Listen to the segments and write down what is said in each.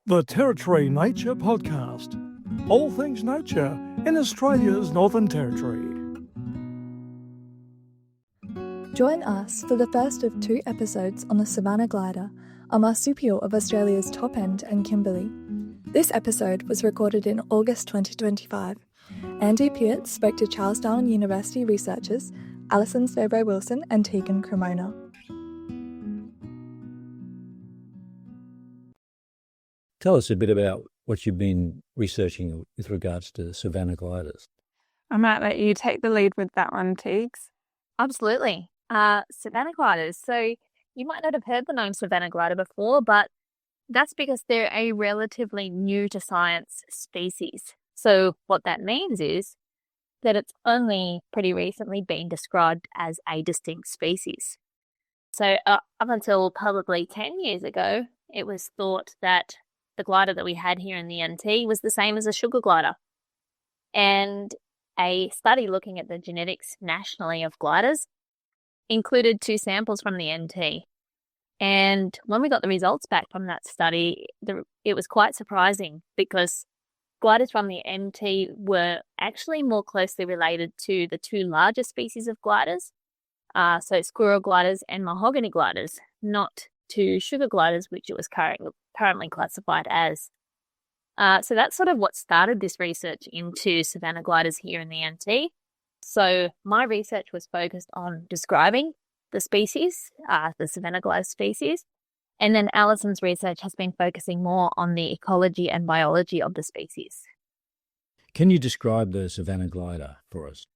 The Territory Nature Podcast. All things nature in Australia's Northern Territory. Join us for the first of 2 episodes on the Savanna glider, a marsupial of Australia's top end and Kimberley. This episode was recorded in August 2025. Andy Peart spoke to Charles Darwin University researchers Alyson Stobo-Wilson and Tegan Cremona. Tell us a bit about what you've been researching with regards to Savanna gliders. I might let you take the lead with that one, Teags. Absolutely. Savanna gliders. So you might not have heard the name Savanna glider before, but that's because they're a relatively new to science species. So what that means is that it's only pretty recently been described as a distinct species. So up until probably 10 years ago, it was thought that the glider that we had here in the NT was the same as a sugar glider. And a study looking at the genetics nationally of gliders included 2 samples from the NT. And when we got the results back from that study, it was quite surprising because gliders from the NT were actually more closely related to the 2 larger species of gliders, so squirrel gliders and mahogany gliders, not to sugar gliders, which it was currently classified as. So that's sort of what started this research into Savanna gliders here in the NT. So my research was focused on describing the species, the Savanna glider species, and then Alyson's research has been focusing more on the ecology and biology of the species. Can you describe the Savanna glider for us?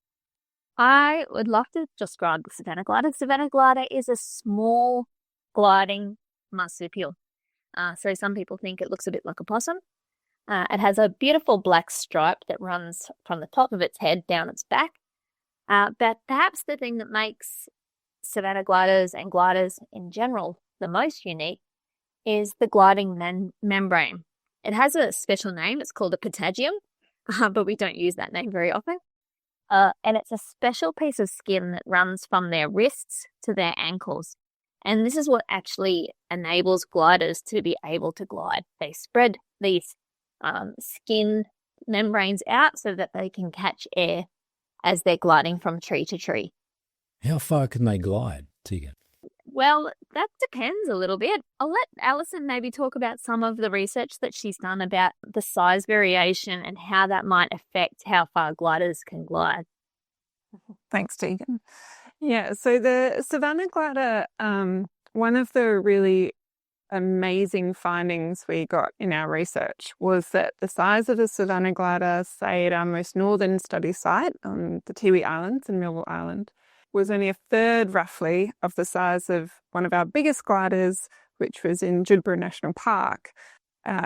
I would love to describe the Savanna glider. Savanna glider is a small gliding marsupial. So some people think it looks a bit like a possum. It has a beautiful black stripe that runs from the top of its head down its back. But perhaps the thing that makes Savanna gliders and gliders in general the most unique is the gliding membrane. It has a special name. It's called a patagium, but we don't use that name very often. And it's a special piece of skin that runs from their wrists to their ankles. And this is what actually enables gliders to be able to glide. They spread these skin membranes out so that they can catch air as they're gliding from tree to tree. How far can they glide, Tegan? Well, that depends a little bit. I'll let Alyson maybe talk about some of the research that she's done about the size variation and how that might affect how far gliders can glide. Thanks, Tegan. Yeah, so the Savanna glider, one of the really amazing findings we got in our research was that the size of the Savanna glider, say at our most northern study site on the Tiwi Islands in Melville Island, was only a third roughly of the size of one of our biggest gliders, which was in Judborough National Park,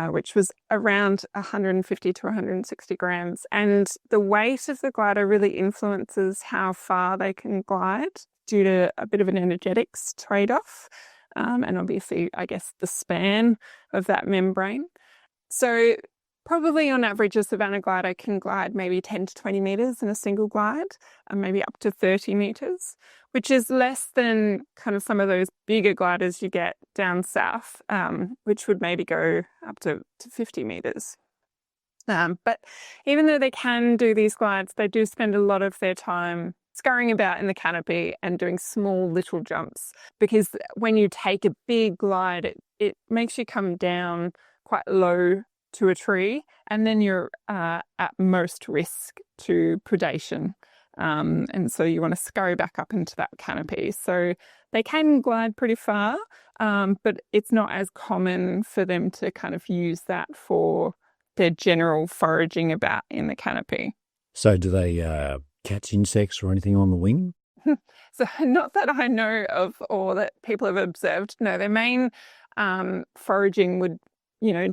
which was around 150 to 160 grams. And the weight of the glider really influences how far they can glide due to a bit of an energetics trade-off. And obviously, I guess, the span of that membrane. So probably on average, a Savanna glider can glide maybe 10 to 20 metres in a single glide, and maybe up to 30 metres, which is less than kind of some of those bigger gliders you get down south, which would maybe go up to 50 metres. But even though they can do these glides, they do spend a lot of their time scurrying about in the canopy and doing small little jumps, because when you take a big glide, it makes you come down quite low to a tree, and then you're at most risk to predation. And so you want to scurry back up into that canopy. So they can glide pretty far, but it's not as common for them to kind of use that for their general foraging about in the canopy. So do they catch insects or anything on the wing? So not that I know of or that people have observed. No, their main foraging would,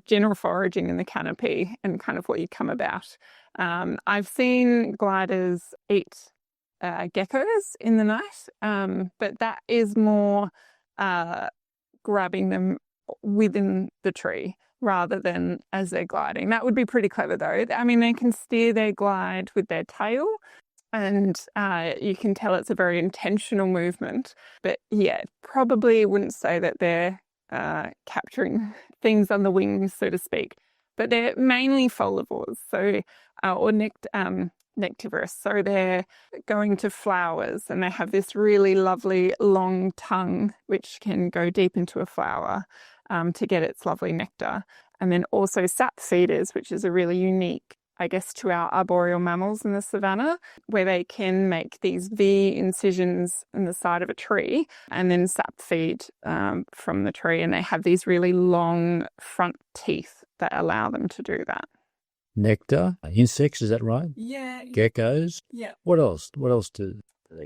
general foraging in the canopy and kind of what you come about. I've seen gliders eat geckos in the night, but that is more grabbing them within the tree rather than as they're gliding. That would be pretty clever though. I mean, they can steer their glide with their tail, and you can tell it's a very intentional movement. But yeah, probably wouldn't say that they're capturing things on the wings, so to speak. But they're mainly folivores, so or nectivorous. So they're going to flowers, and they have this really lovely long tongue, which can go deep into a flower to get its lovely nectar. And then also sap feeders, which is a really unique, I guess, to our arboreal mammals in the savannah, where they can make these V incisions in the side of a tree and then sap feed from the tree. And they have these really long front teeth that allow them to do that. Nectar, insects, is that right? Yeah. Geckos? Yeah. What else? What else do they?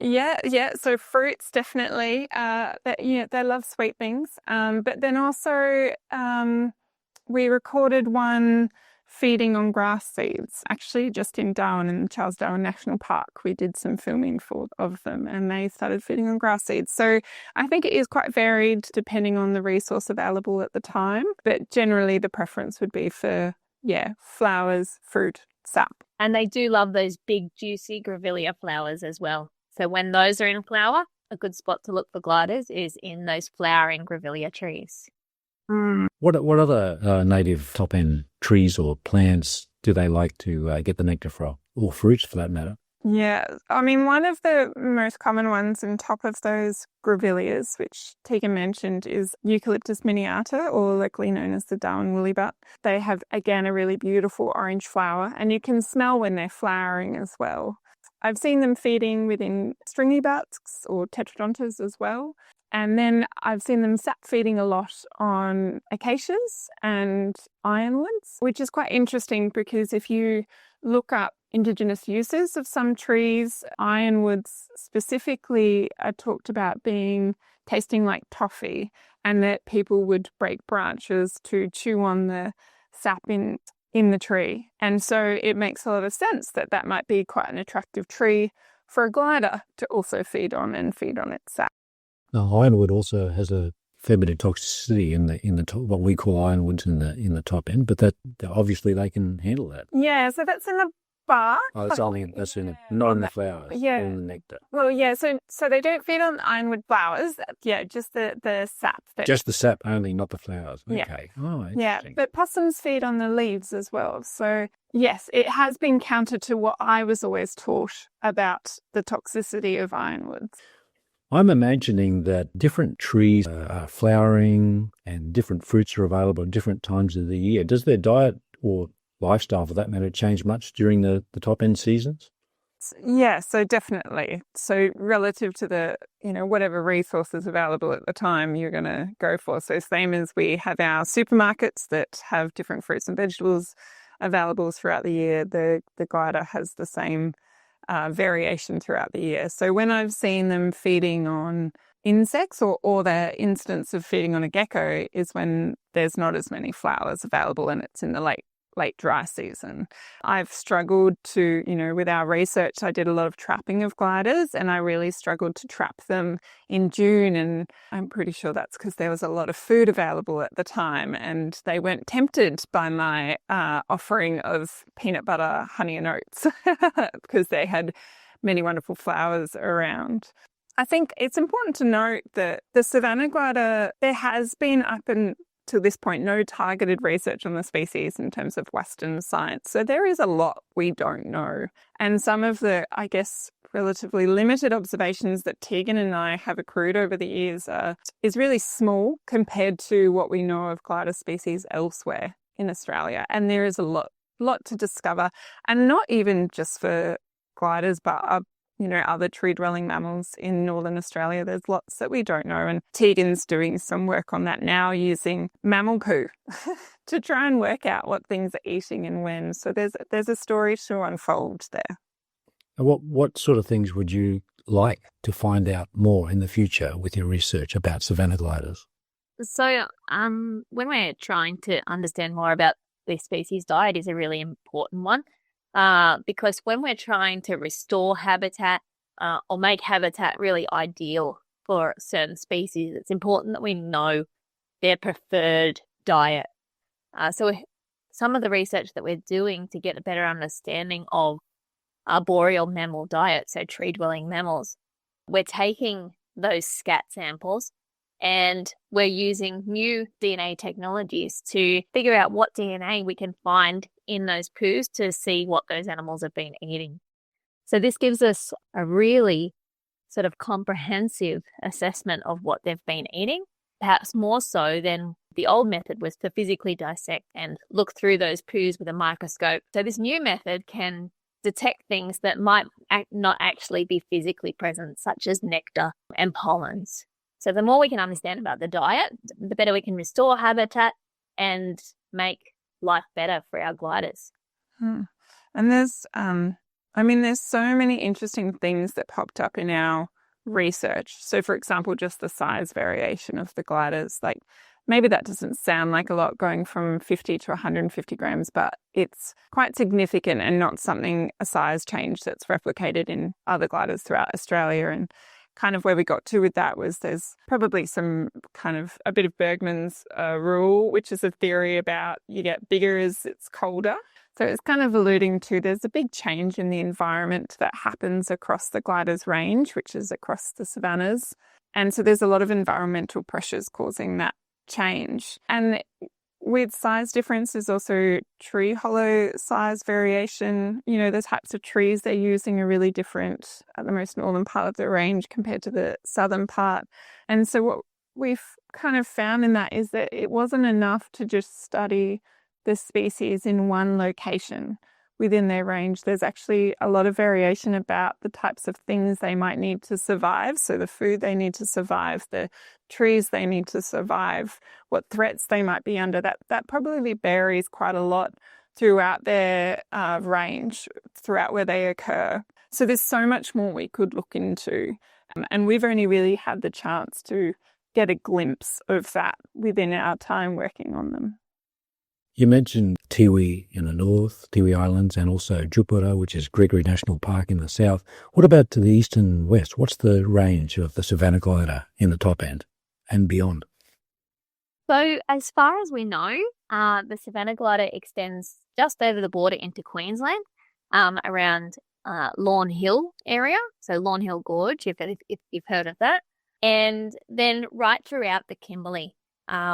Yeah. So fruits, definitely. They love sweet things. But then also we recorded one feeding on grass seeds. Actually, just in Darwin, in Charles Darwin National Park, we did some filming of them, and they started feeding on grass seeds. So I think it is quite varied depending on the resource available at the time. But generally, the preference would be for flowers, fruit, sap. And they do love those big, juicy grevillea flowers as well. So when those are in flower, a good spot to look for gliders is in those flowering grevillea trees. What other native top-end trees or plants do they like to get the nectar from, or fruits for that matter? Yeah, I mean, one of the most common ones on top of those grevilleas, which Teigan mentioned, is Eucalyptus miniata, or locally known as the Darwin woollybutt. They have, again, a really beautiful orange flower, and you can smell when they're flowering as well. I've seen them feeding within stringy butts or tetradontas as well. And then I've seen them sap feeding a lot on acacias and ironwoods, which is quite interesting because if you look up Indigenous uses of some trees, ironwoods specifically are talked about tasting like toffee, and that people would break branches to chew on the sap in the tree. And so it makes a lot of sense that might be quite an attractive tree for a glider to also feed on its sap. Now, ironwood also has a fair bit of toxicity in the top, what we call ironwoods in the top end, but that obviously they can handle that. Yeah, so that's in the bark. Oh, that's not in the flowers. Yeah, in the nectar. Well, yeah. So they don't feed on ironwood flowers. Yeah, just the sap. Just the sap only, not the flowers. Okay. Yeah. Oh, interesting. Yeah, but possums feed on the leaves as well. So yes, it has been counter to what I was always taught about the toxicity of ironwoods. I'm imagining that different trees are flowering and different fruits are available at different times of the year. Does their diet or lifestyle, for that matter, change much during the top-end seasons? Yeah, so definitely. So relative to the, whatever resources available at the time you're going to go for. So same as we have our supermarkets that have different fruits and vegetables available throughout the year, the glider has the same variation throughout the year. So when I've seen them feeding on insects or the instance of feeding on a gecko is when there's not as many flowers available and it's in the late dry season. I've struggled to, with our research, I did a lot of trapping of gliders and I really struggled to trap them in June, and I'm pretty sure that's because there was a lot of food available at the time and they weren't tempted by my offering of peanut butter, honey and oats because they had many wonderful flowers around. I think it's important to note that the Savanna glider, there has been up to this point, no targeted research on the species in terms of Western science. So there is a lot we don't know. And some of the, I guess, relatively limited observations that Tegan and I have accrued over the years is really small compared to what we know of glider species elsewhere in Australia. And there is a lot to discover. And not even just for gliders, but other tree-dwelling mammals in Northern Australia. There's lots that we don't know. And Tegan's doing some work on that now using mammal poo to try and work out what things are eating and when. So there's a story to unfold there. What sort of things would you like to find out more in the future with your research about Savanna gliders? So when we're trying to understand more about the species diet is a really important one. Because when we're trying to restore habitat or make habitat really ideal for certain species, it's important that we know their preferred diet. So some of the research that we're doing to get a better understanding of arboreal mammal diet, so tree-dwelling mammals, we're taking those scat samples And we're using new DNA technologies to figure out what DNA we can find in those poos to see what those animals have been eating. So this gives us a really sort of comprehensive assessment of what they've been eating, perhaps more so than the old method was to physically dissect and look through those poos with a microscope. So this new method can detect things that might not actually be physically present, such as nectar and pollens. So the more we can understand about the diet, the better we can restore habitat and make life better for our gliders. And there's so many interesting things that popped up in our research. So, for example, just the size variation of the gliders. Like, maybe that doesn't sound like a lot going from 50 to 150 grams, but it's quite significant and not something, a size change that's replicated in other gliders throughout Australia. And kind of where we got to with that was there's probably some kind of a bit of Bergman's rule, which is a theory about you get bigger as it's colder. So it's kind of alluding to there's a big change in the environment that happens across the gliders range, which is across the savannas. And so there's a lot of environmental pressures causing that change. And with size difference, there's also tree hollow size variation. You know, the types of trees they're using are really different at the most northern part of the range compared to the southern part. And so what we've kind of found in that is that it wasn't enough to just study the species in one location within their range. There's actually a lot of variation about the types of things they might need to survive. So the food they need to survive, the trees they need to survive, what threats they might be under. That probably varies quite a lot throughout their range, throughout where they occur. So there's so much more we could look into. And we've only really had the chance to get a glimpse of that within our time working on them. You mentioned Tiwi in the north, Tiwi Islands, and also Jupura, which is Gregory National Park in the south. What about to the east and west? What's the range of the Savanna glider in the top end and beyond? So as far as we know, the Savanna glider extends just over the border into Queensland, around Lawn Hill area, so Lawn Hill Gorge, if you've heard of that. And then right throughout the Kimberley,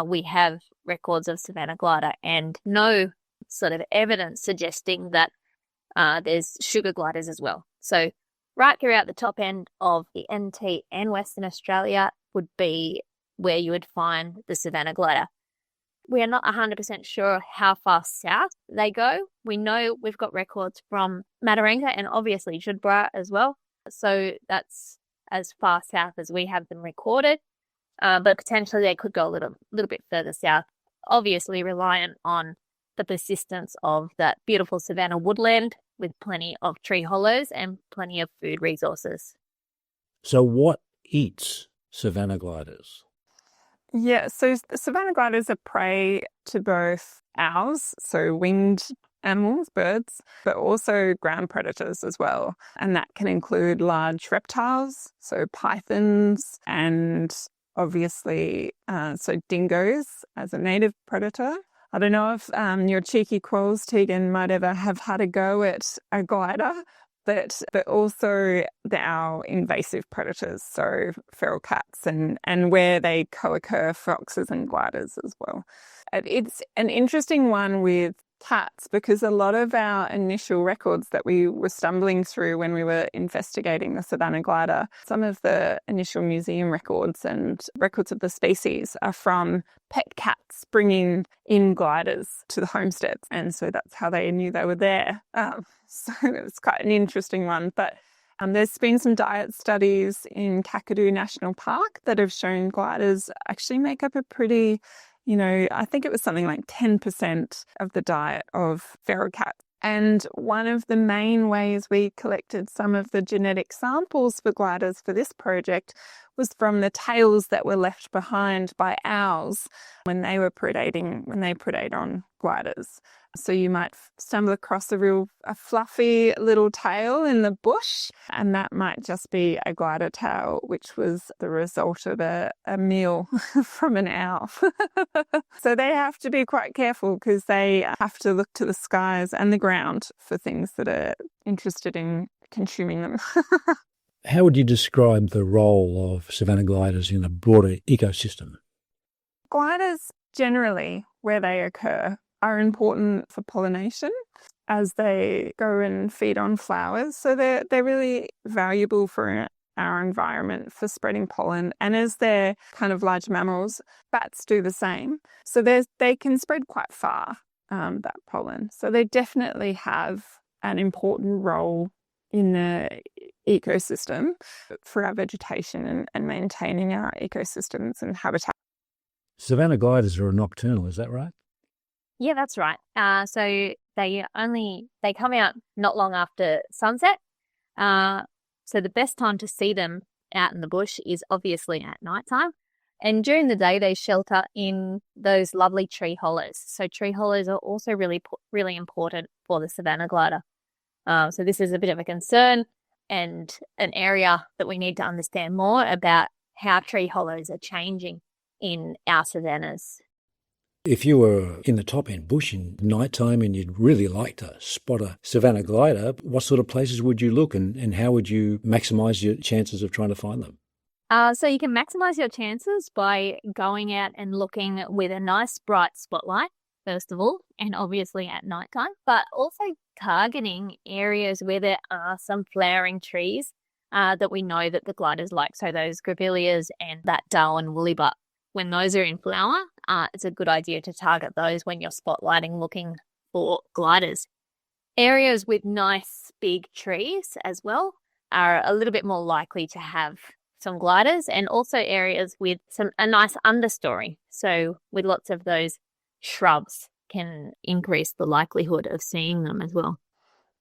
we have records of Savanna glider and no sort of evidence suggesting that there's sugar gliders as well. So right throughout the top end of the NT and Western Australia would be where you would find the Savanna glider. We are not 100% sure how far south they go. We know we've got records from Mataranka and obviously Judbra as well. So that's as far south as we have them recorded. But potentially they could go a little bit further south, obviously reliant on the persistence of that beautiful savanna woodland with plenty of tree hollows and plenty of food resources. So what eats Savanna gliders? Yeah, so Savanna gliders are prey to both owls, so winged animals, birds, but also ground predators as well. And that can include large reptiles, so pythons, and obviously, so dingoes as a native predator. I don't know if your cheeky quills, Teigan, might ever have had a go at a glider, but also our invasive predators, so feral cats and where they co-occur, foxes and gliders as well. It's an interesting one with cats because a lot of our initial records that we were stumbling through when we were investigating the Savanna glider, some of the initial museum records and records of the species are from pet cats bringing in gliders to the homesteads. And so that's how they knew they were there. So it was quite an interesting one. But there's been some diet studies in Kakadu National Park that have shown gliders actually make up a pretty, I think it was something like 10% of the diet of feral cats. And one of the main ways we collected some of the genetic samples for gliders for this project was from the tails that were left behind by owls when they predate on gliders. So you might stumble across a fluffy little tail in the bush, and that might just be a glider tail, which was the result of a meal from an owl. So they have to be quite careful because they have to look to the skies and the ground for things that are interested in consuming them. How would you describe the role of savanna gliders in a broader ecosystem? Gliders generally, where they occur, are important for pollination as they go and feed on flowers. So they're really valuable for our environment for spreading pollen. And as they're kind of large mammals, bats do the same. So they can spread quite far, that pollen. So they definitely have an important role in the ecosystem for our vegetation and maintaining our ecosystems and habitat. Savanna gliders are nocturnal, is that right? Yeah, that's right. So they come out not long after sunset. So the best time to see them out in the bush is obviously at nighttime. And during the day, they shelter in those lovely tree hollows. So tree hollows are also really important for the savanna glider. So this is a bit of a concern and an area that we need to understand more about how tree hollows are changing in our savannas. If you were in the top end bush in nighttime and you'd really like to spot a savanna glider, what sort of places would you look and how would you maximise your chances of trying to find them? So you can maximise your chances by going out and looking with a nice bright spotlight, first of all, and obviously at nighttime, but also targeting areas where there are some flowering trees that we know that the gliders like. So those grevilleas and that Darwin woollybutt. When those are in flower, it's a good idea to target those when you're spotlighting looking for gliders. Areas with nice big trees as well are a little bit more likely to have some gliders, and also areas with a nice understory. So with lots of those shrubs can increase the likelihood of seeing them as well.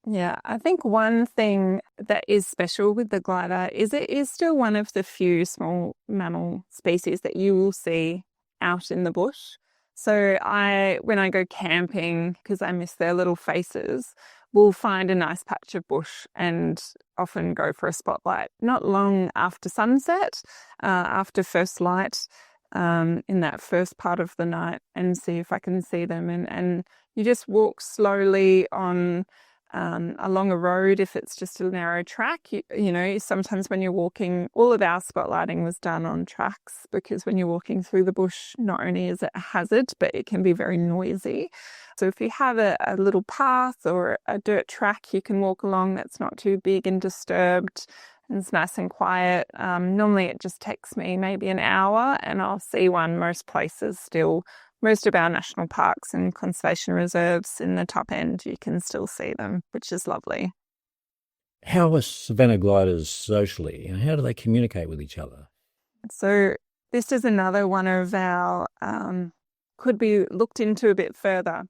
Yeah, I think one thing that is special with the glider is it is still one of the few small mammal species that you will see out in the bush. So when I go camping, because I miss their little faces, we'll find a nice patch of bush and often go for a spotlight. Not long after sunset, after first light, in that first part of the night, and see if I can see them. And you just walk slowly on along a road. If it's just a narrow track, you know, sometimes when you're walking, all of our spotlighting was done on tracks, because when you're walking through the bush, not only is it a hazard, but it can be very noisy. So if you have a little path or a dirt track you can walk along that's not too big and disturbed, and it's nice and quiet. Normally it just takes me maybe an hour and I'll see one most places still. Most of our national parks and conservation reserves in the top end, you can still see them, which is lovely. How are savanna gliders socially? And how do they communicate with each other? So this is another one of our, could be looked into a bit further.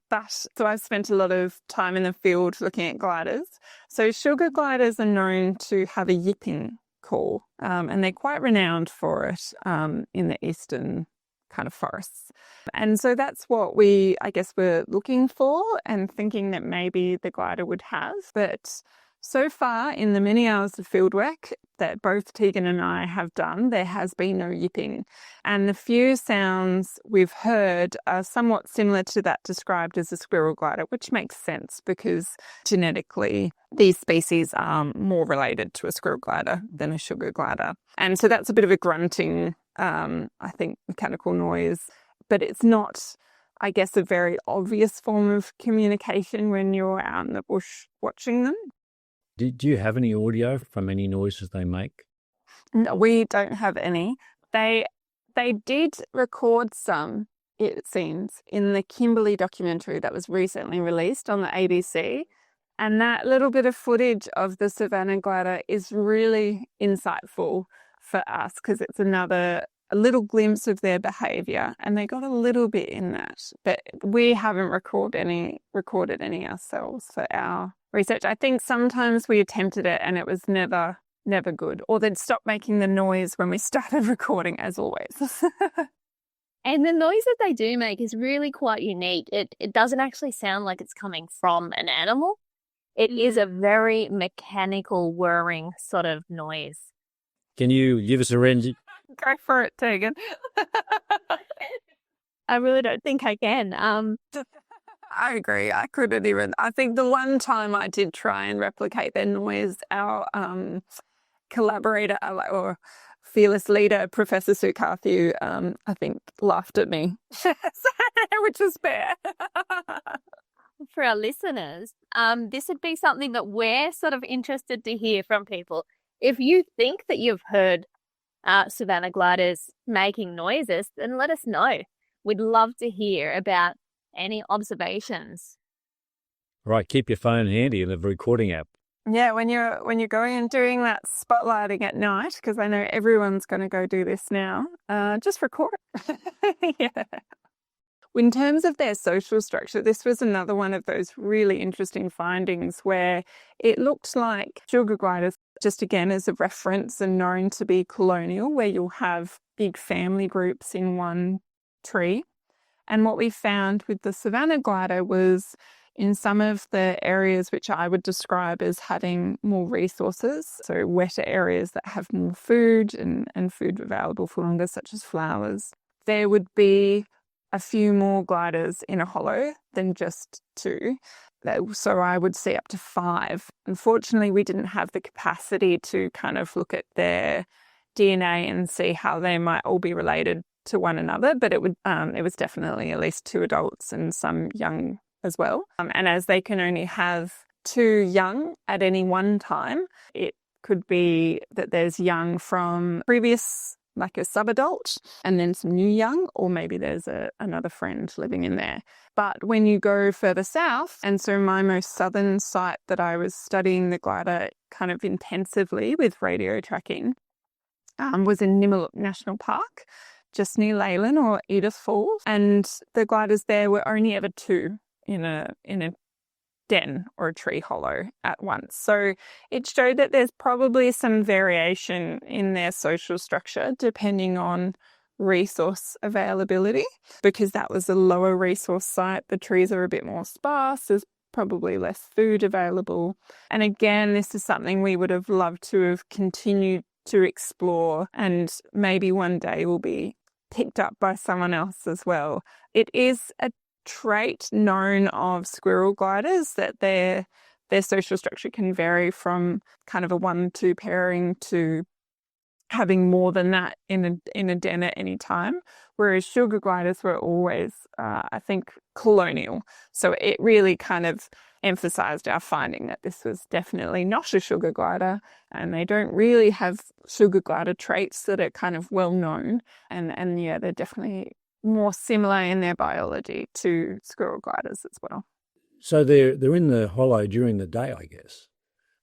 So I've spent a lot of time in the field looking at gliders. So sugar gliders are known to have a yipping call, and they're quite renowned for it in the eastern kind of forests. And so that's what we're looking for and thinking that maybe the glider would have. But so far in the many hours of fieldwork that both Teigan and I have done, there has been no yipping. And the few sounds we've heard are somewhat similar to that described as a squirrel glider, which makes sense because genetically these species are more related to a squirrel glider than a sugar glider. And so that's a bit of a grunting, I think, mechanical noise, but it's not, I guess, a very obvious form of communication when you're out in the bush watching them. Do you have any audio from any noises they make? No, we don't have any. They did record some, it seems, in the Kimberley documentary that was recently released on the ABC. And that little bit of footage of the savanna glider is really insightful for us because it's a little glimpse of their behaviour, and they got a little bit in that. But we haven't recorded any ourselves for our research. I think sometimes we attempted it and it was never good, or they'd stop making the noise when we started recording, as always. And the noise that they do make is really quite unique. It doesn't actually sound like it's coming from an animal. It is a very mechanical whirring sort of noise. Can you give us a range? Go for it, Teigan. I really don't think I can. I agree. I couldn't even. I think the one time I did try and replicate their noise, our collaborator or fearless leader, Professor Sue Carthew, I think laughed at me, which was fair. For our listeners, this would be something that we're sort of interested to hear from people. If you think that you've heard Savanna gliders making noises, then let us know. We'd love to hear about any observations. Right, keep your phone handy and a recording app. Yeah, when you're going and doing that spotlighting at night, because I know everyone's going to go do this now, just record it. Yeah. In terms of their social structure, this was another one of those really interesting findings where it looked like sugar gliders, just again as a reference and known to be colonial, where you'll have big family groups in one tree. And what we found with the Savanna glider was in some of the areas which I would describe as having more resources, so wetter areas that have more food and food available for longer, such as flowers, there would be a few more gliders in a hollow than just 2. So I would see up to 5. Unfortunately, we didn't have the capacity to kind of look at their DNA and see how they might all be related to one another, but it was definitely at least 2 adults and some young as well. And as they can only have 2 young at any one time, it could be that there's young from previous, like a subadult, and then some new young, or maybe there's another friend living in there. But when you go further south, and so my most southern site that I was studying the glider kind of intensively with radio tracking was in Nymiluk National Park, just near Leyland or Edith Falls, and the gliders there were only ever 2 in a den or a tree hollow at once. So it showed that there's probably some variation in their social structure depending on resource availability, because that was a lower resource site. The trees are a bit more sparse. There's probably less food available. And again, this is something we would have loved to have continued to explore, and maybe one day will be picked up by someone else as well. It is a trait known of squirrel gliders that their social structure can vary from kind of a 1-2 pairing to having more than that in a den at any time, whereas sugar gliders were always, I think, colonial. So it really kind of emphasised our finding that this was definitely not a sugar glider, and they don't really have sugar glider traits that are kind of well known, and yeah, they're definitely more similar in their biology to squirrel gliders as well. So they're in the hollow during the day, I guess,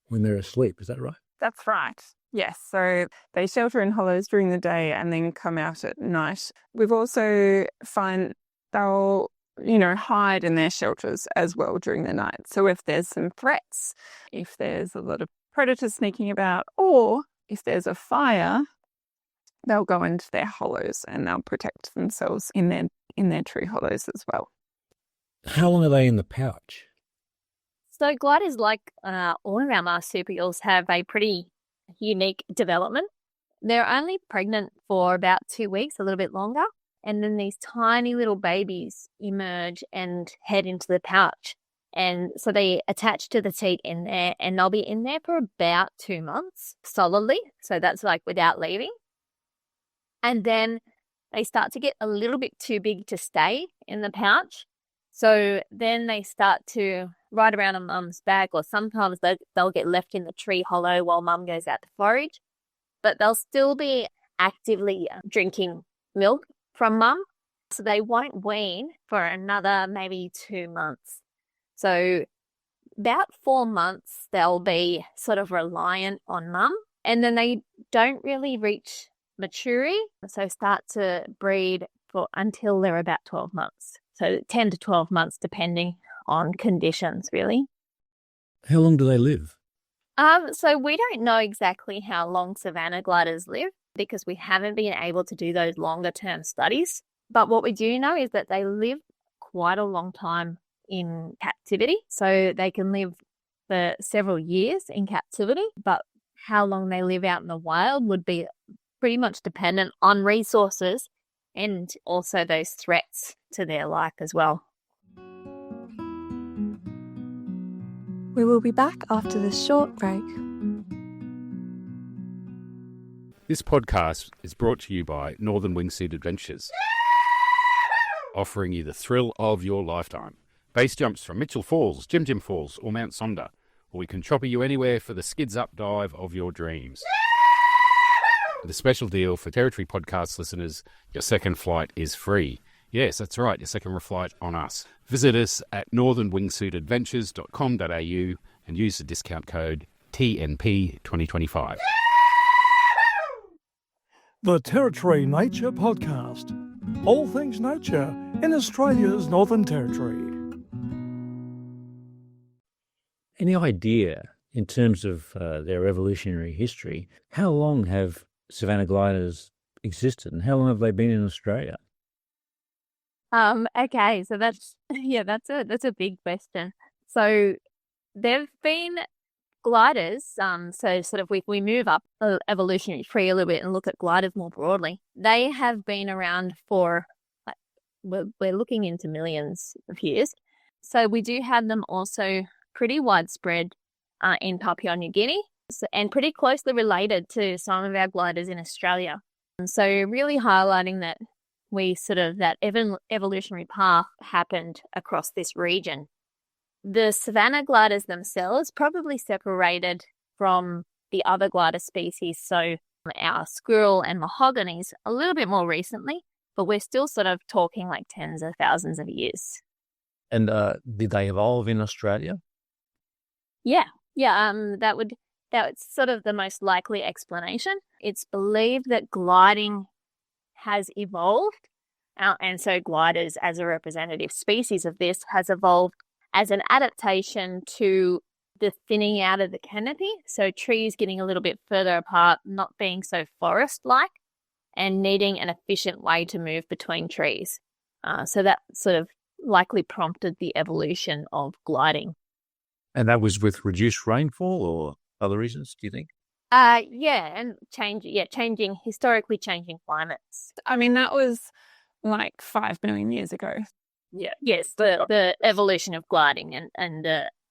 when they're asleep. Is that right? That's right. Yes. So they shelter in hollows during the day and then come out at night. We've also find they'll, hide in their shelters as well during the night. So if there's some threats, if there's a lot of predators sneaking about, or if there's a fire, they'll go into their hollows and they'll protect themselves in their tree hollows as well. How long are they in the pouch? So gliders, like all of our marsupials, have a pretty unique development. They're only pregnant for about 2 weeks, a little bit longer, and then these tiny little babies emerge and head into the pouch. And so they attach to the teat in there, and they'll be in there for about 2 months solidly. So that's like without leaving. And then they start to get a little bit too big to stay in the pouch. So then they start to ride around on mum's back, or sometimes they'll get left in the tree hollow while mum goes out to forage. But they'll still be actively drinking milk from mum. So they won't wean for another maybe 2 months. So about 4 months, they'll be sort of reliant on mum. And then they don't really reach maturity, so start to breed until they're about 12 months. So 10 to 12 months, depending on conditions, really. How long do they live? So we don't know exactly how long Savanna gliders live because we haven't been able to do those longer term studies. But what we do know is that they live quite a long time in captivity. So they can live for several years in captivity, but how long they live out in the wild would be pretty much dependent on resources and also those threats to their life as well. We will be back after this short break. This podcast is brought to you by Northern Wingsuit Adventures, offering you the thrill of your lifetime. Base jumps from Mitchell Falls, Jim Jim Falls, or Mount Sonder, or we can chopper you anywhere for the skids up dive of your dreams. With a special deal for Territory Podcast listeners, your second flight is free. Yes, that's right, your second flight on us. Visit us at northernwingsuitadventures.com.au and use the discount code TNP2025. The Territory Nature Podcast. All things nature in Australia's Northern Territory. Any idea, in terms of their evolutionary history, how long have Savanna gliders existed and how long have they been in Australia? Okay, so that's a big question. So there've been gliders, so sort of we move up the evolutionary tree a little bit and look at gliders more broadly. They have been around for, we're looking into millions of years. So we do have them also pretty widespread in Papua New Guinea and pretty closely related to some of our gliders in Australia. And so really highlighting that that evolutionary path happened across this region. The savanna gliders themselves probably separated from the other glider species, so our squirrel and mahoganies, a little bit more recently, but we're still sort of talking like tens of thousands of years. And did they evolve in Australia? Yeah. That's sort of the most likely explanation. It's believed that gliding has evolved, and so gliders as a representative species of this has evolved as an adaptation to the thinning out of the canopy, so trees getting a little bit further apart, not being so forest-like, and needing an efficient way to move between trees. So that sort of likely prompted the evolution of gliding. And that was with reduced rainfall or other reasons, do you think? Historically changing climates. I mean, that was like 5 million years ago. Yeah. Yes, the evolution of gliding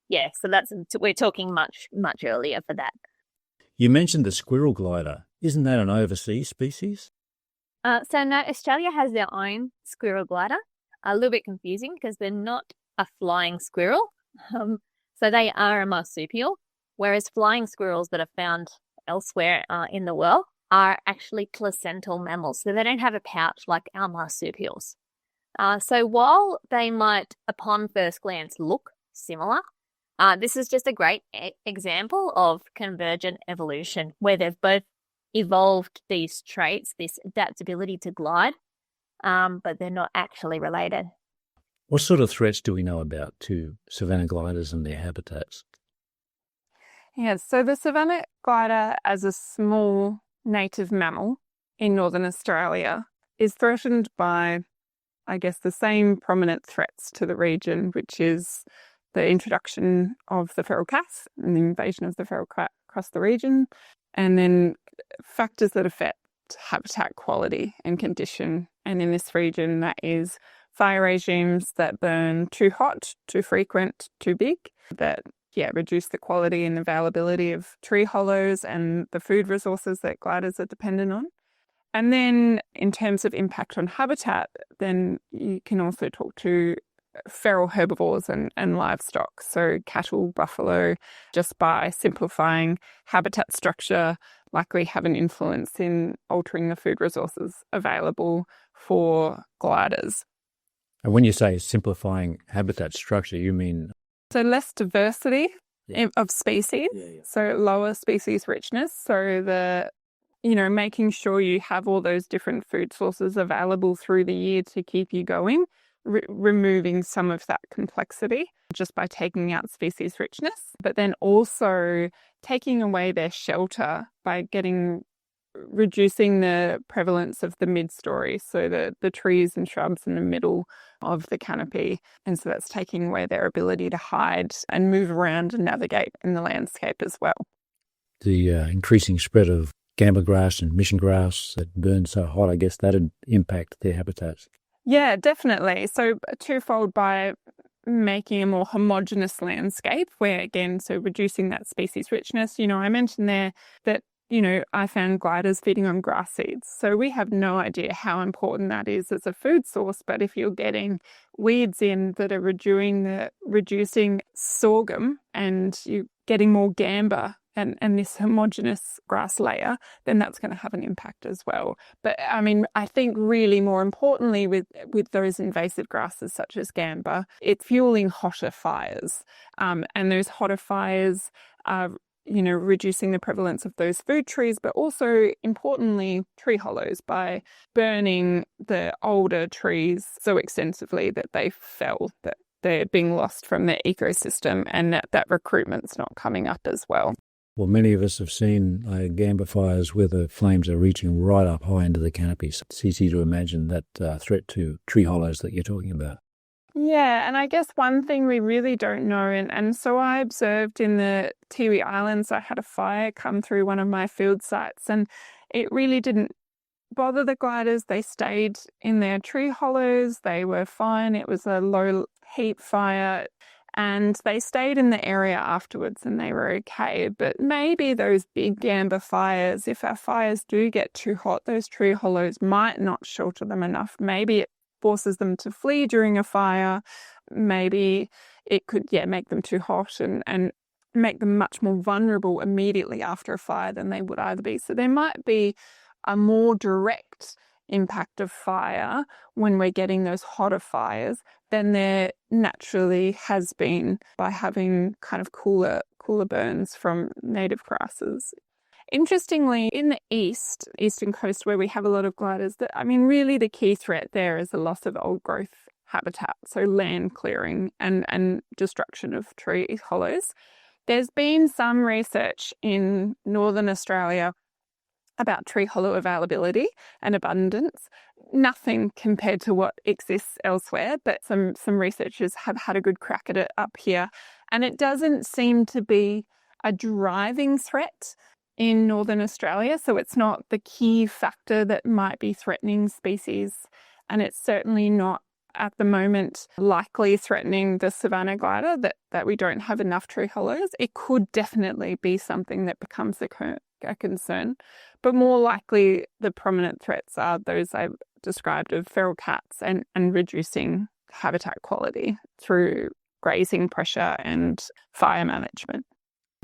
so we're talking much earlier for that. You mentioned the squirrel glider. Isn't that an overseas species? So no, Australia has their own squirrel glider. A little bit confusing because they're not a flying squirrel. So they are a marsupial, whereas flying squirrels that are found elsewhere in the world are actually placental mammals. So they don't have a pouch like our marsupials. So while they might, upon first glance, look similar, this is just a great example of convergent evolution where they've both evolved these traits, this adaptability to glide, but they're not actually related. What sort of threats do we know about to savanna gliders and their habitats? Yeah, so the savanna glider as a small native mammal in Northern Australia is threatened by, I guess, the same prominent threats to the region, which is the introduction of the feral cat and the invasion of the feral cat across the region, and then factors that affect habitat quality and condition. And in this region, that is fire regimes that burn too hot, too frequent, too big, that reduce the quality and availability of tree hollows and the food resources that gliders are dependent on. And then in terms of impact on habitat, then you can also talk to feral herbivores and livestock, so cattle, buffalo, just by simplifying habitat structure, likely have an influence in altering the food resources available for gliders. And when you say simplifying habitat structure, you mean? So less diversity of species, so lower species richness, so making sure you have all those different food sources available through the year to keep you going, removing some of that complexity just by taking out species richness, but then also taking away their shelter by reducing the prevalence of the mid-story, so the trees and shrubs in the middle of the canopy. And so that's taking away their ability to hide and move around and navigate in the landscape as well. The increasing spread of gamba grass and mission grass that burn so hot, I guess that'd impact their habitats. Yeah, definitely. So twofold, by making a more homogeneous landscape where, again, so reducing that species richness. I mentioned there that I found gliders feeding on grass seeds. So we have no idea how important that is as a food source. But if you're getting weeds in that are reducing sorghum and you're getting more gamba and this homogeneous grass layer, then that's going to have an impact as well. But I mean, I think really more importantly with those invasive grasses such as gamba, it's fueling hotter fires. And those hotter fires are reducing the prevalence of those food trees, but also importantly, tree hollows by burning the older trees so extensively that they fell, that they're being lost from the ecosystem, and that recruitment's not coming up as well. Well, many of us have seen gamba fires where the flames are reaching right up high into the canopy. So it's easy to imagine that threat to tree hollows that you're talking about. Yeah, and I guess one thing we really don't know, and so I observed in the Tiwi Islands, I had a fire come through one of my field sites, and it really didn't bother the gliders. They stayed in their tree hollows, they were fine. It was a low heat fire, and they stayed in the area afterwards and they were okay. But maybe those big gamba fires, if our fires do get too hot, those tree hollows might not shelter them enough. Maybe it forces them to flee during a fire. Maybe it could, make them too hot and make them much more vulnerable immediately after a fire than they would either be. So there might be a more direct impact of fire when we're getting those hotter fires than there naturally has been by having kind of cooler burns from native grasses. Interestingly, in the eastern coast where we have a lot of gliders, really the key threat there is the loss of old growth habitat, so land clearing and destruction of tree hollows. There's been some research in Northern Australia about tree hollow availability and abundance. Nothing compared to what exists elsewhere, but some researchers have had a good crack at it up here. And it doesn't seem to be a driving threat in Northern Australia, so it's not the key factor that might be threatening species, and it's certainly not at the moment likely threatening the Savanna glider, that we don't have enough tree hollows. It could definitely be something that becomes a concern, but more likely the prominent threats are those I've described of feral cats and reducing habitat quality through grazing pressure and fire management.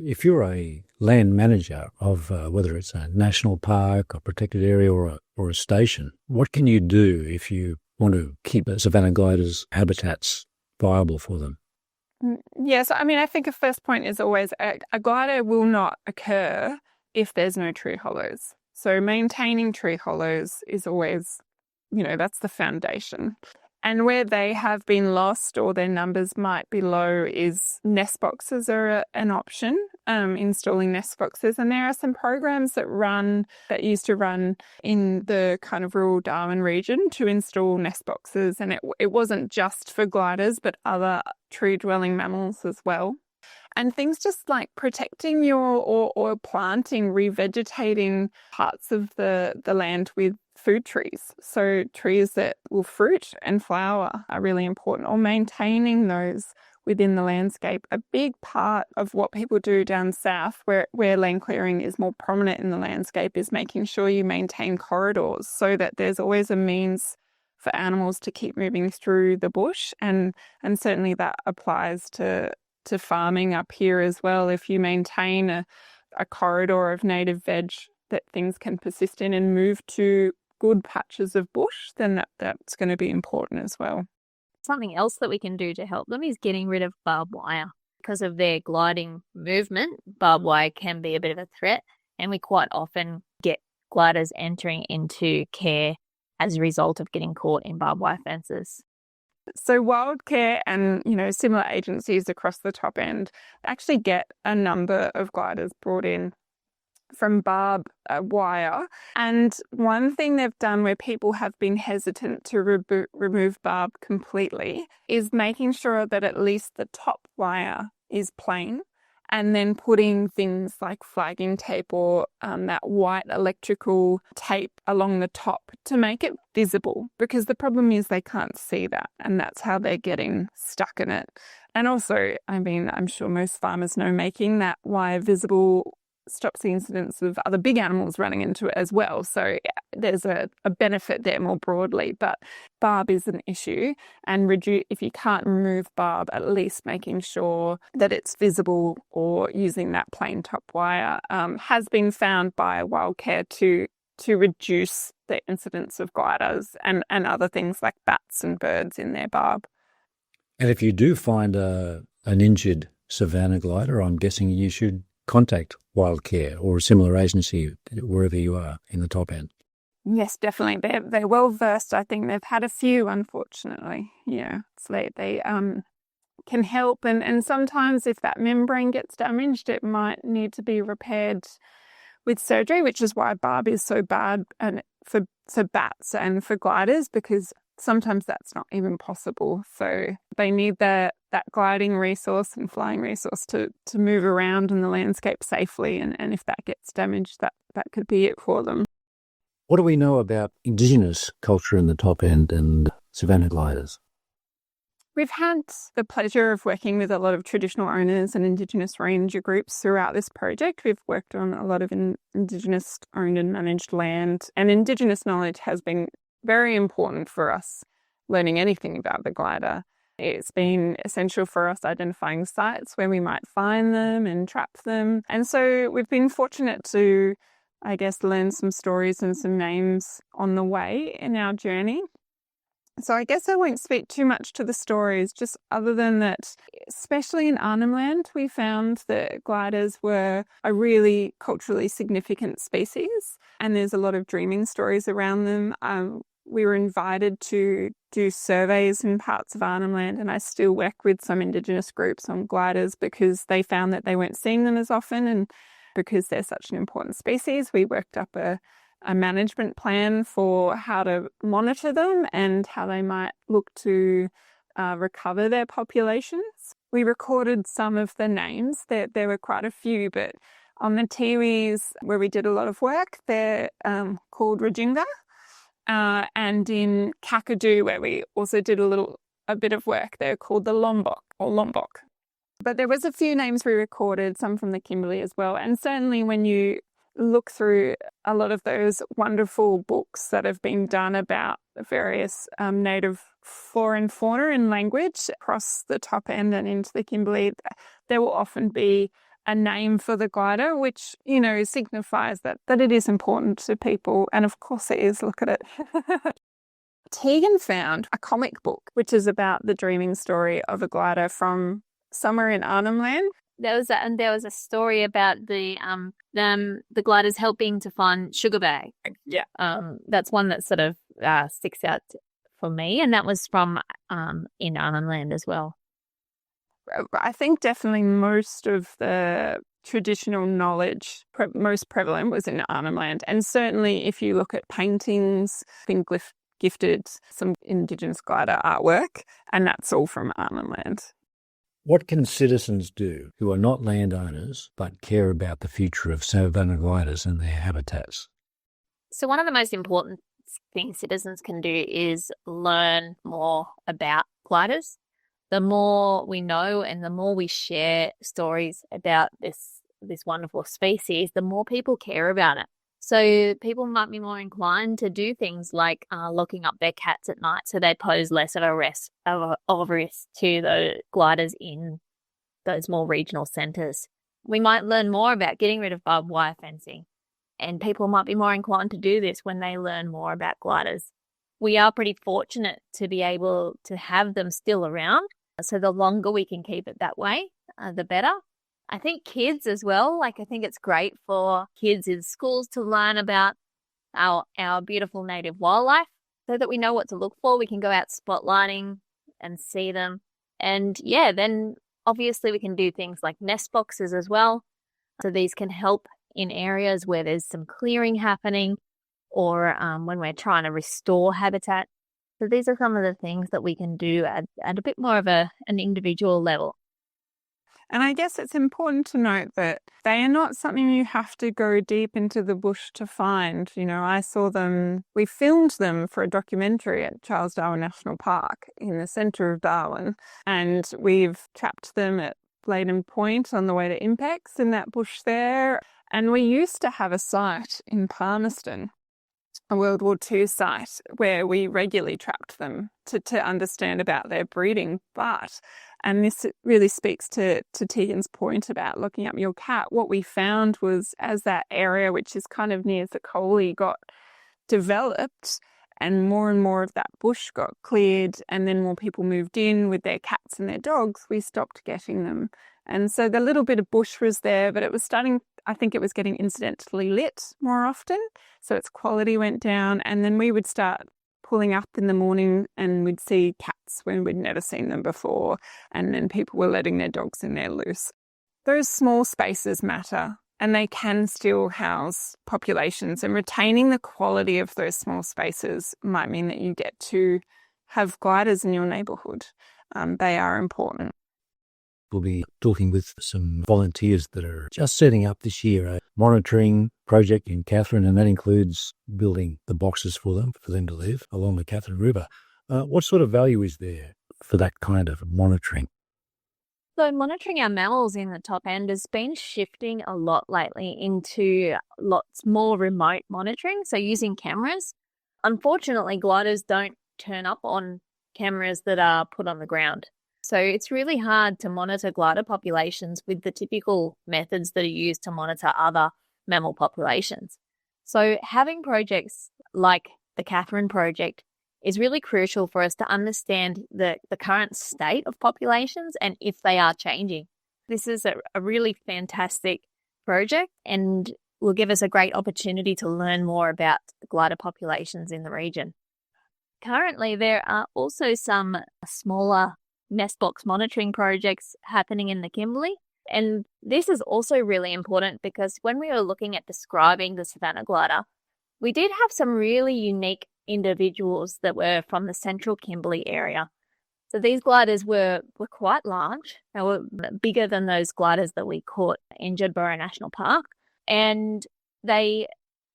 If you're a land manager of whether it's a national park, a protected area or a station, what can you do if you want to keep the Savanna gliders' habitats viable for them? Yes, I think a first point is always a glider will not occur if there's no tree hollows. So maintaining tree hollows is always, that's the foundation. And where they have been lost or their numbers might be low is nest boxes are an option, installing nest boxes. And there are some programs that used to run in the kind of rural Darwin region to install nest boxes. And it wasn't just for gliders, but other tree-dwelling mammals as well. And things just like protecting or planting, revegetating parts of the land with food trees. So trees that will fruit and flower are really important, or maintaining those within the landscape. A big part of what people do down south, where land clearing is more prominent in the landscape, is making sure you maintain corridors so that there's always a means for animals to keep moving through the bush. And certainly that applies to farming up here as well. If you maintain a corridor of native veg that things can persist in and move to good patches of bush, then that's going to be important as well. Something else that we can do to help them is getting rid of barbed wire. Because of their gliding movement, barbed wire can be a bit of a threat, and we quite often get gliders entering into care as a result of getting caught in barbed wire fences. So Wildcare and, similar agencies across the top end actually get a number of gliders brought in from barbed wire. And one thing they've done where people have been hesitant to remove barb completely is making sure that at least the top wire is plain, and then putting things like flagging tape or that white electrical tape along the top to make it visible, because the problem is they can't see that, and that's how they're getting stuck in it. And also, I'm sure most farmers know, making that wire visible stops the incidence of other big animals running into it as well. So there's a benefit there more broadly. But barb is an issue, and if you can't remove barb, at least making sure that it's visible or using that plain top wire has been found by Wildcare to reduce the incidence of gliders and other things like bats and birds in their barb. And if you do find an injured savanna glider, I'm guessing you should contact Wildcare or a similar agency wherever you are in the top end. Yes, definitely. They're well versed. I think they've had a few, unfortunately. Yeah, so they can help, and sometimes if that membrane gets damaged, it might need to be repaired with surgery, which is why barb is so bad and for bats and for gliders, because sometimes that's not even possible. So they need that gliding resource and flying resource to move around in the landscape safely. And if that gets damaged, that could be it for them. What do we know about Indigenous culture in the top end and savanna gliders? We've had the pleasure of working with a lot of traditional owners and Indigenous ranger groups throughout this project. We've worked on a lot of Indigenous owned and managed land, and Indigenous knowledge has been very important for us learning anything about the glider. It's been essential for us identifying sites where we might find them and trap them. And so we've been fortunate to, I guess, learn some stories and some names on the way in our journey. So I guess I won't speak too much to the stories, just other than that, especially in Arnhem Land, we found that gliders were a really culturally significant species, and there's a lot of dreaming stories around them. We were invited to do surveys in parts of Arnhem Land, and I still work with some Indigenous groups on gliders because they found that they weren't seeing them as often, and because they're such an important species, we worked up a management plan for how to monitor them and how they might look to recover their populations. We recorded some of the names. There were quite a few, but on the Tiwis, where we did a lot of work, they're called Rajunga. And in Kakadu, where we also did a bit of work, they're called the Lombok or Lombok. But there was a few names we recorded, some from the Kimberley as well. And certainly when you look through a lot of those wonderful books that have been done about various native flora and fauna and language across the top end and into the Kimberley, there will often be a name for the glider, which, signifies that it is important to people. And of course it is. Look at it. Teigan found a comic book, which is about the dreaming story of a glider from somewhere in Arnhem Land. There was a story about the gliders helping to find sugar bag. Yeah. That's one that sort of sticks out for me, and that was from in Arnhem Land as well. I think definitely most of the traditional knowledge, most prevalent, was in Arnhem Land. And certainly if you look at paintings, been gifted some Indigenous glider artwork, and that's all from Arnhem Land. What can citizens do who are not landowners but care about the future of savanna gliders and their habitats? So one of the most important things citizens can do is learn more about gliders. The more we know and the more we share stories about this wonderful species, the more people care about it. So people might be more inclined to do things like locking up their cats at night so they pose less of a risk to the gliders in those more regional centres. We might learn more about getting rid of barbed wire fencing, and people might be more inclined to do this when they learn more about gliders. We are pretty fortunate to be able to have them still around, so the longer we can keep it that way, the better. I think kids as well, I think it's great for kids in schools to learn about our beautiful native wildlife so that we know what to look for. We can go out spotlighting and see them. And then obviously we can do things like nest boxes as well. So these can help in areas where there's some clearing happening or when we're trying to restore habitat. So these are some of the things that we can do at a bit more of an individual level. And I guess it's important to note that they are not something you have to go deep into the bush to find. I saw them, we filmed them for a documentary at Charles Darwin National Park in the centre of Darwin. And we've trapped them at Bladen Point on the way to Impex in that bush there. And we used to have a site in Palmerston, a World War II site, where we regularly trapped them to understand about their breeding. But, and this really speaks to Tegan's point about looking up your cat, what we found was as that area, which is kind of near the Coley, got developed and more of that bush got cleared, and then more people moved in with their cats and their dogs, we stopped getting them. And so the little bit of bush was there, but it was starting, I think it was getting incidentally lit more often, so its quality went down. And then we would start pulling up in the morning and we'd see cats when we'd never seen them before, and then people were letting their dogs in there loose. Those small spaces matter, and they can still house populations, and retaining the quality of those small spaces might mean that you get to have gliders in your neighbourhood. They are important. We'll be talking with some volunteers that are just setting up this year a monitoring project in Katherine, and that includes building the boxes for them to live along the Katherine River. What sort of value is there for that kind of monitoring? So monitoring our mammals in the top end has been shifting a lot lately into lots more remote monitoring, so using cameras. Unfortunately, gliders don't turn up on cameras that are put on the ground. So it's really hard to monitor glider populations with the typical methods that are used to monitor other mammal populations. So having projects like the Katherine project is really crucial for us to understand the current state of populations and if they are changing. This is a really fantastic project and will give us a great opportunity to learn more about glider populations in the region. Currently, there are also some smaller nest box monitoring projects happening in the Kimberley. And this is also really important because when we were looking at describing the Savanna glider, we did have some really unique individuals that were from the central Kimberley area. So these gliders were quite large. They were bigger than those gliders that we caught in Jedburgh National Park. And they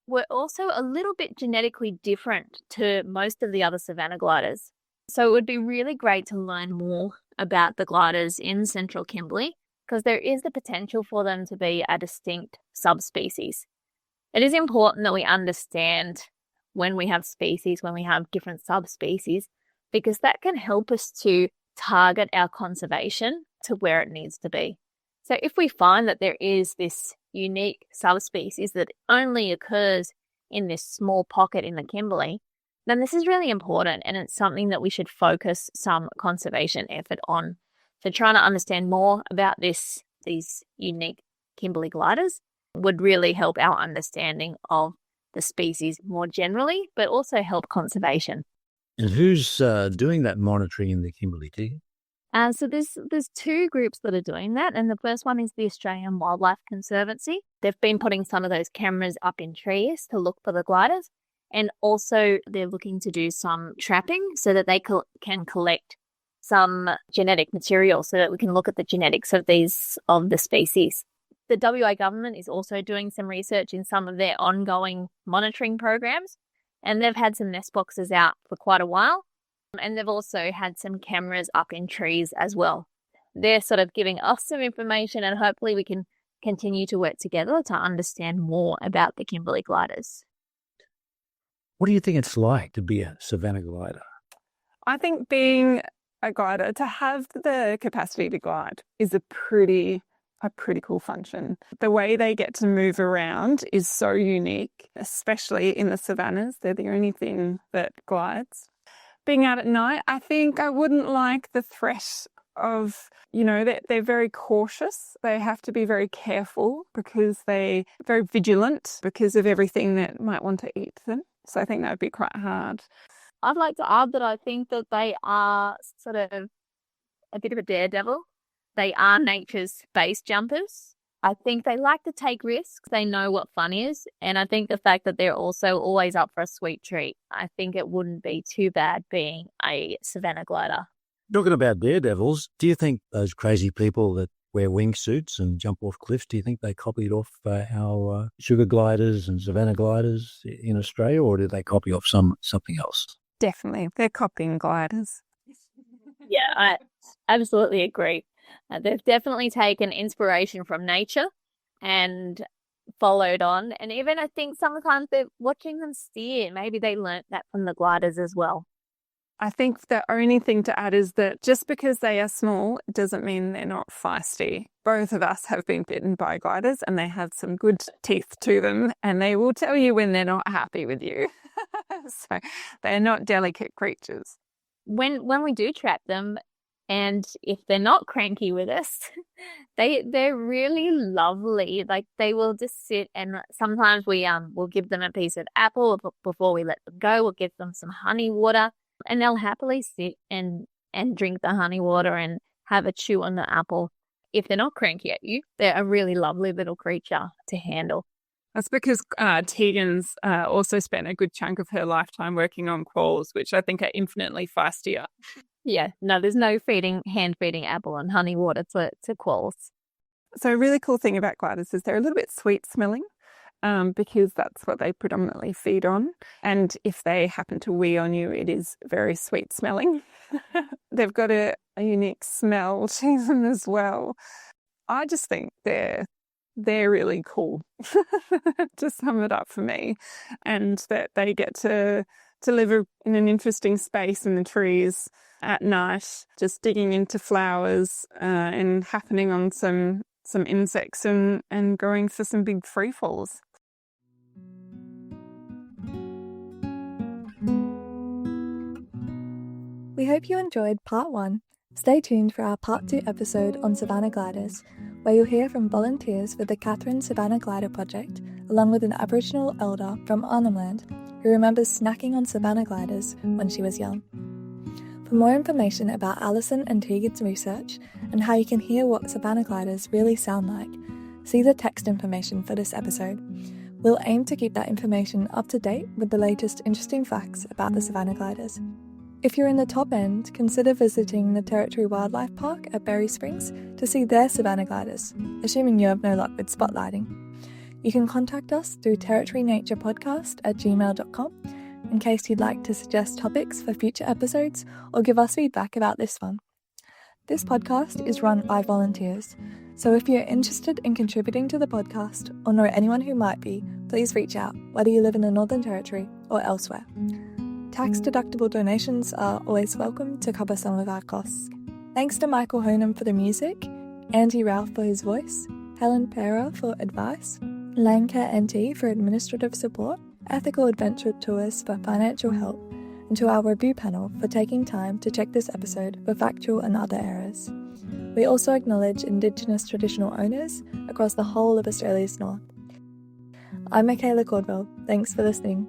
were also a little bit genetically different to most of the other Savanna gliders. So it would be really great to learn more about the gliders in central Kimberley because there is the potential for them to be a distinct subspecies. It is important that we understand when we have species, when we have different subspecies, because that can help us to target our conservation to where it needs to be. So if we find that there is this unique subspecies that only occurs in this small pocket in the Kimberley, then this is really important and it's something that we should focus some conservation effort on. So trying to understand more about these unique Kimberley gliders would really help our understanding of the species more generally, but also help conservation. And who's doing that monitoring in the Kimberley, Tegan? So there's two groups that are doing that, and the first one is the Australian Wildlife Conservancy. They've been putting some of those cameras up in trees to look for the gliders, and also they're looking to do some trapping so that they can collect some genetic material so that we can look at the genetics of the species. The WA government is also doing some research in some of their ongoing monitoring programs, and they've had some nest boxes out for quite a while, and they've also had some cameras up in trees as well. They're sort of giving us some information, and hopefully we can continue to work together to understand more about the Kimberley gliders. What do you think it's like to be a Savanna glider? I think being a glider, to have the capacity to glide is a pretty cool function. The way they get to move around is so unique, especially in the savannas. They're the only thing that glides. Being out at night, I think I wouldn't like the threat of, they're very cautious. They have to be very careful because they're very vigilant because of everything that might want to eat them. So I think that would be quite hard. I'd like to add that I think that they are sort of a bit of a daredevil. They are nature's base jumpers. I think they like to take risks. They know what fun is. And I think the fact that they're also always up for a sweet treat, I think it wouldn't be too bad being a Savanna glider. Talking about daredevils, do you think those crazy people that wear wingsuits and jump off cliffs, do you think they copied off our sugar gliders and Savanna gliders in Australia, or did they copy off something else? Definitely. They're copying gliders. Yeah, I absolutely agree. They've definitely taken inspiration from nature, and followed on. And even I think sometimes they're watching them steer. Maybe they learnt that from the gliders as well. I think the only thing to add is that just because they are small doesn't mean they're not feisty. Both of us have been bitten by gliders and they have some good teeth to them, and they will tell you when they're not happy with you. So they're not delicate creatures. When we do trap them, and if they're not cranky with us, they're really lovely. Like they will just sit, and sometimes we'll give them a piece of apple before we let them go. We'll give them some honey water, and they'll happily sit and drink the honey water and have a chew on the apple. If they're not cranky at you, they're a really lovely little creature to handle. That's because Tegan's also spent a good chunk of her lifetime working on quolls, which I think are infinitely feistier. Yeah, no, there's no hand feeding apple and honey water to quolls. So a really cool thing about gliders is they're a little bit sweet smelling because that's what they predominantly feed on. And if they happen to wee on you, it is very sweet smelling. They've got a unique smell to them as well. I just think they're really cool, to sum it up for me, and that they get to live in an interesting space in the trees at night, just digging into flowers and happening on some insects and going for some big free falls. We hope you enjoyed part 1. Stay tuned for our part 2 episode on Savanna gliders, where you'll hear from volunteers for the Catherine Savanna Glider Project, along with an Aboriginal elder from Arnhem Land, who remembers snacking on Savanna gliders when she was young. For more information about Alyson and Tegan's research and how you can hear what Savanna gliders really sound like, see the text information for this episode. We'll aim to keep that information up to date with the latest interesting facts about the Savanna gliders. If you're in the top end, consider visiting the Territory Wildlife Park at Berry Springs to see their Savanna gliders, assuming you have no luck with spotlighting. You can contact us through territorynaturepodcast@gmail.com in case you'd like to suggest topics for future episodes or give us feedback about this one. This podcast is run by volunteers, so if you're interested in contributing to the podcast or know anyone who might be, please reach out, whether you live in the Northern Territory or elsewhere. Tax-deductible donations are always welcome to cover some of our costs. Thanks to Michael Honam for the music, Andy Ralph for his voice, Helen Pera for advice, Langcare NT for administrative support, Ethical Adventure Tours for financial help, and to our review panel for taking time to check this episode for factual and other errors. We also acknowledge Indigenous traditional owners across the whole of Australia's north. I'm Michaela Cordwell. Thanks for listening.